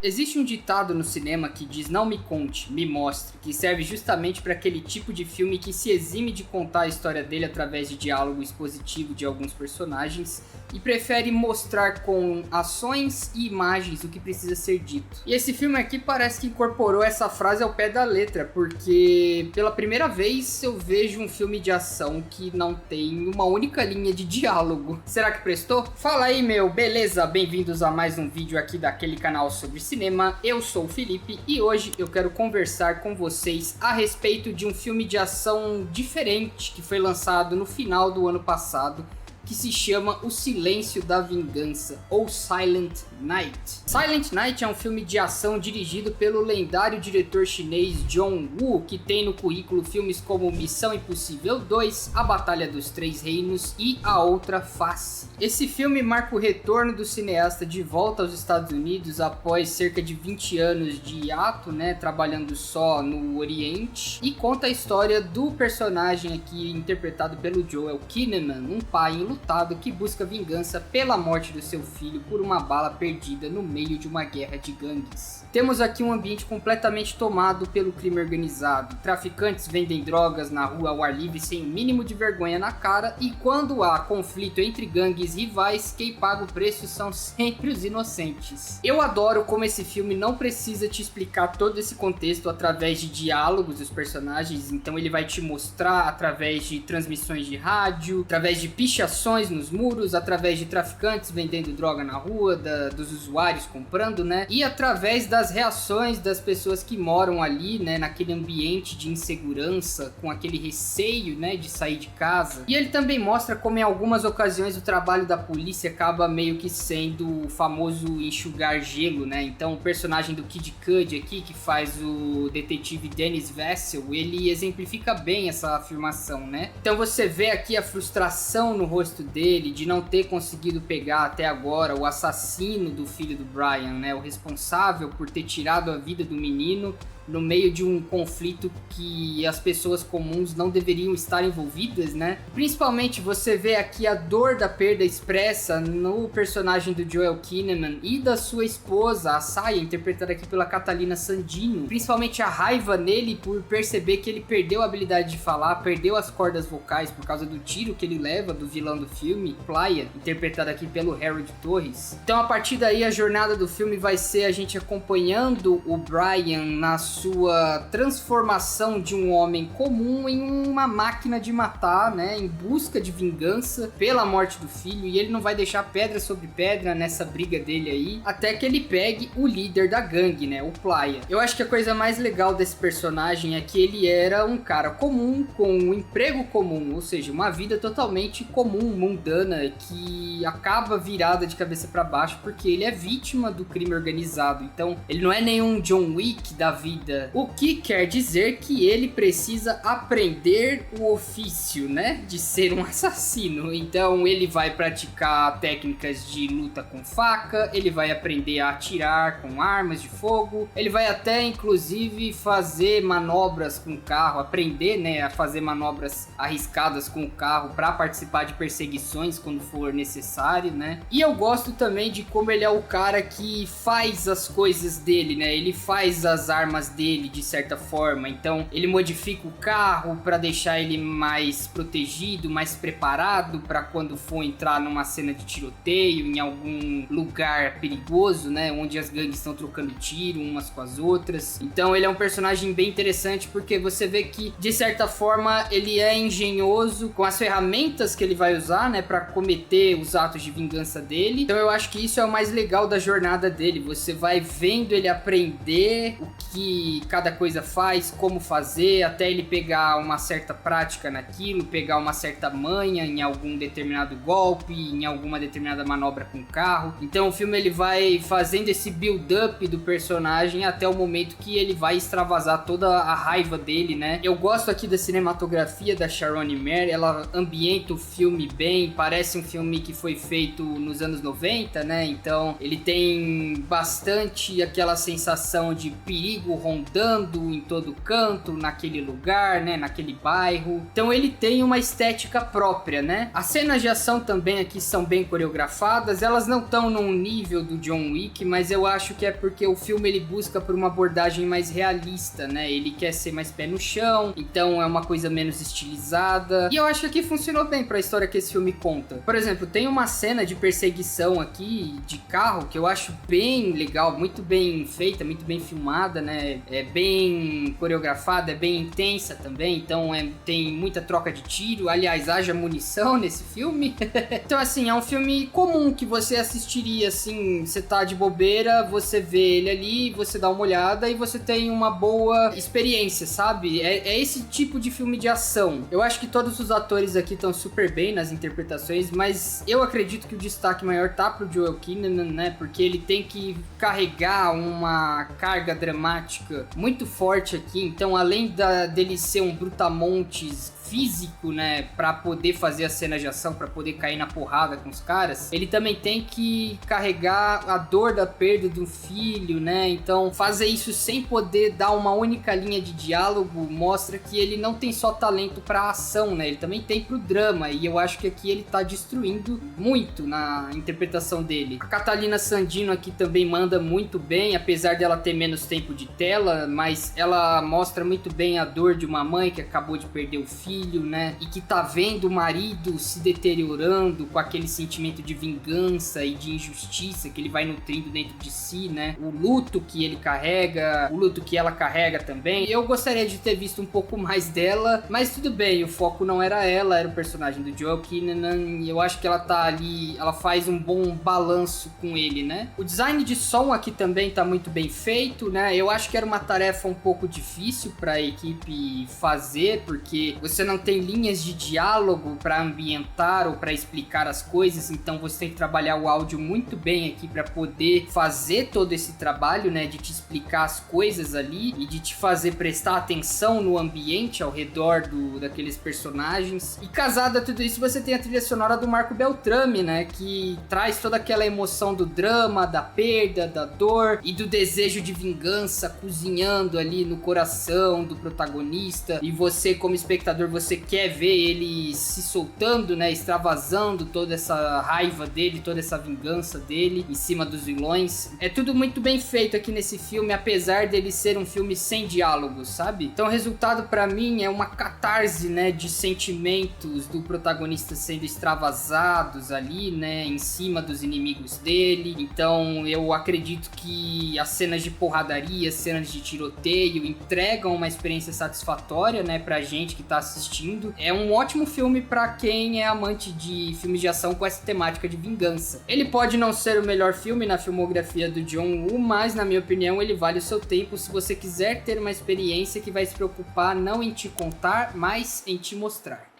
Existe um ditado no cinema que diz não me conte, me mostre, que serve justamente para aquele tipo de filme que se exime de contar a história dele através de diálogo expositivo de alguns personagens e prefere mostrar com ações e imagens o que precisa ser dito. E esse filme aqui parece que incorporou essa frase ao pé da letra, porque pela primeira vez eu vejo um filme de ação que não tem uma única linha de diálogo. Será que prestou? Fala aí, meu, beleza? Bem-vindos a mais um vídeo aqui daquele canal sobre cinema. Eu sou o Felipe e hoje eu quero conversar com vocês a respeito de um filme de ação diferente que foi lançado no final do ano passado, que se chama O Silêncio da Vingança, ou Silent Night. Silent Night é um filme de ação dirigido pelo lendário diretor chinês John Woo, que tem no currículo filmes como Missão Impossível 2, A Batalha dos Três Reinos e A Outra Face. Esse filme marca o retorno do cineasta de volta aos Estados Unidos após cerca de 20 anos de hiato, trabalhando só no Oriente, e conta a história do personagem aqui interpretado pelo Joel Kinnaman, um pai enlutado que busca vingança pela morte do seu filho por uma bala perdida no meio de uma guerra de gangues. Temos aqui um ambiente completamente tomado pelo crime organizado. Traficantes vendem drogas na rua ao ar livre sem o mínimo de vergonha na cara, e quando há conflito entre gangues rivais, quem paga o preço são sempre os inocentes. Eu adoro como esse filme não precisa te explicar todo esse contexto através de diálogos dos personagens, então ele vai te mostrar através de transmissões de rádio, através de pichações nos muros, através de traficantes vendendo droga na rua, dos usuários comprando, e através das reações das pessoas que moram ali, naquele ambiente de insegurança, com aquele receio, de sair de casa. E ele também mostra como em algumas ocasiões o trabalho da polícia acaba meio que sendo o famoso enxugar gelo, Então o personagem do Kid Cudi aqui, que faz o detetive Dennis Vessel, ele exemplifica bem essa afirmação, Então você vê aqui a frustração no rosto dele de não ter conseguido pegar até agora o assassino do filho do Brian, o responsável por ter tirado a vida do menino no meio de um conflito que as pessoas comuns não deveriam estar envolvidas, Principalmente você vê aqui a dor da perda expressa no personagem do Joel Kinnaman e da sua esposa, a Saya, interpretada aqui pela Catalina Sandino. Principalmente a raiva nele por perceber que ele perdeu a habilidade de falar, perdeu as cordas vocais por causa do tiro que ele leva do vilão do filme, Playa, interpretada aqui pelo Harold Torres. Então a partir daí a jornada do filme vai ser a gente acompanhando o Brian na sua transformação de um homem comum em uma máquina de matar, em busca de vingança pela morte do filho, e ele não vai deixar pedra sobre pedra nessa briga dele aí, até que ele pegue o líder da gangue, o Playa. Eu acho que a coisa mais legal desse personagem é que ele era um cara comum, com um emprego comum, ou seja, uma vida totalmente comum, mundana, que acaba virada de cabeça para baixo porque ele é vítima do crime organizado. Então ele não é nenhum John Wick da vida, o que quer dizer que ele precisa aprender o ofício, de ser um assassino. Então ele vai praticar técnicas de luta com faca, ele vai aprender a atirar com armas de fogo, ele vai até inclusive fazer manobras com o carro, aprender, a fazer manobras arriscadas com o carro para participar de perseguições quando for necessário, E eu gosto também de como ele é o cara que faz as coisas dele, ele faz as armas dele de certa forma. Então ele modifica o carro para deixar ele mais protegido, mais preparado para quando for entrar numa cena de tiroteio em algum lugar perigoso, onde as gangues estão trocando tiro umas com as outras. Então ele é um personagem bem interessante porque você vê que de certa forma ele é engenhoso com as ferramentas que ele vai usar, para cometer os atos de vingança dele. Então eu acho que isso é o mais legal da jornada dele. Você vai vendo ele aprender o que cada coisa faz, como fazer, até ele pegar uma certa prática naquilo, pegar uma certa manha em algum determinado golpe, em alguma determinada manobra com o carro. Então o filme ele vai fazendo esse build-up do personagem até o momento que ele vai extravasar toda a raiva dele, Eu gosto aqui da cinematografia da Sharon Mayer, ela ambienta o filme bem, parece um filme que foi feito nos anos 90, Então ele tem bastante aquela sensação de perigo rondando rondando em todo canto, naquele lugar, né, naquele bairro. Então ele tem uma estética própria, né? As cenas de ação também aqui são bem coreografadas, elas não estão num nível do John Wick, mas eu acho que é porque o filme ele busca por uma abordagem mais realista, né? Ele quer ser mais pé no chão, então é uma coisa menos estilizada. E eu acho que aqui funcionou bem pra história que esse filme conta. Por exemplo, tem uma cena de perseguição aqui de carro que eu acho bem legal, muito bem feita, muito bem filmada, né? É bem coreografada, é bem intensa também, então tem muita troca de tiro. Aliás, haja munição nesse filme. Então, assim, é um filme comum que você assistiria, assim, você tá de bobeira, você vê ele ali, você dá uma olhada e você tem uma boa experiência, sabe? É esse tipo de filme de ação. Eu acho que todos os atores aqui estão super bem nas interpretações, mas eu acredito que o destaque maior tá pro Joel Kinnaman, né? Porque ele tem que carregar uma carga dramática muito forte aqui, então além dele ser um brutamontes físico, né, pra poder fazer a cena de ação, pra poder cair na porrada com os caras, ele também tem que carregar a dor da perda do filho, né, então fazer isso sem poder dar uma única linha de diálogo mostra que ele não tem só talento pra ação, né, ele também tem pro drama, e eu acho que aqui ele tá destruindo muito na interpretação dele. A Catalina Sandino aqui também manda muito bem, apesar dela ter menos tempo de tela, mas ela mostra muito bem a dor de uma mãe que acabou de perder o filho, né? E que tá vendo o marido se deteriorando com aquele sentimento de vingança e de injustiça que ele vai nutrindo dentro de si, né? O luto que ele carrega, o luto que ela carrega também. Eu gostaria de ter visto um pouco mais dela, mas tudo bem, o foco não era ela, era o personagem do Joel Kinnaman, e eu acho que ela tá ali, ela faz um bom balanço com ele, né? O design de som aqui também tá muito bem feito, né? Eu acho que era uma tarefa um pouco difícil pra equipe fazer, porque você não tem linhas de diálogo para ambientar ou para explicar as coisas, então você tem que trabalhar o áudio muito bem aqui para poder fazer todo esse trabalho, né, de te explicar as coisas ali e de te fazer prestar atenção no ambiente ao redor daqueles personagens. E casado a tudo isso, você tem a trilha sonora do Marco Beltrame, né, que traz toda aquela emoção do drama, da perda, da dor e do desejo de vingança cozinhando ali no coração do protagonista, e você como espectador você quer ver ele se soltando, né, extravasando toda essa raiva dele, toda essa vingança dele em cima dos vilões. É tudo muito bem feito aqui nesse filme, apesar dele ser um filme sem diálogos, sabe? Então o resultado pra mim é uma catarse, né, de sentimentos do protagonista sendo extravasados ali, né, em cima dos inimigos dele. Então eu acredito que as cenas de porradaria, as cenas de tiroteio entregam uma experiência satisfatória, né, pra gente que tá assistindo. É um ótimo filme pra quem é amante de filmes de ação com essa temática de vingança. Ele pode não ser o melhor filme na filmografia do John Woo, mas na minha opinião ele vale o seu tempo se você quiser ter uma experiência que vai se preocupar não em te contar, mas em te mostrar.